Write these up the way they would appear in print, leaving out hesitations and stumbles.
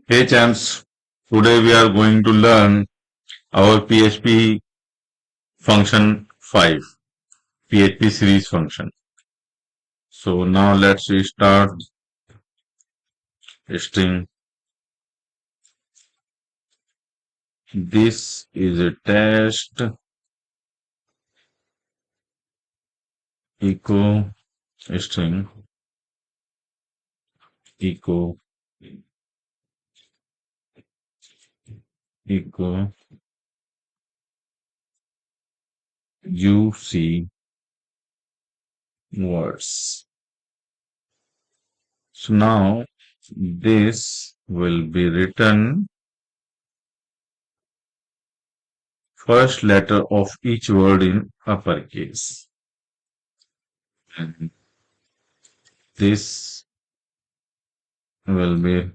Hey champs, today we are going to learn our PHP function 5, PHP series function. So now let's restart string. This is a test echo string echo echo ucwords. So now this will be written first letter of each word in uppercase. And this will be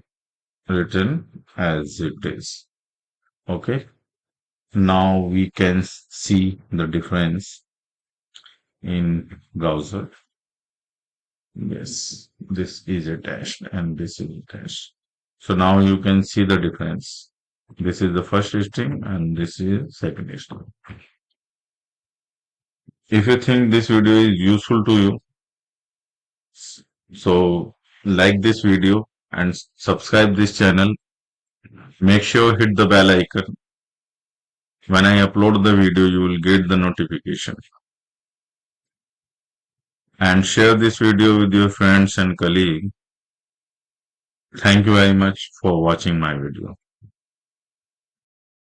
written as it is. Okay. Now we can see the difference in browser. Yes, this is attached and this is attached. So now you can see the difference. This is the first string and this is second string. If you think this video is useful to you, so like this video and subscribe this channel. Make sure hit the bell icon. When I upload the video, you will get the notification. And share this video with your friends and colleagues. Thank you very much for watching my video.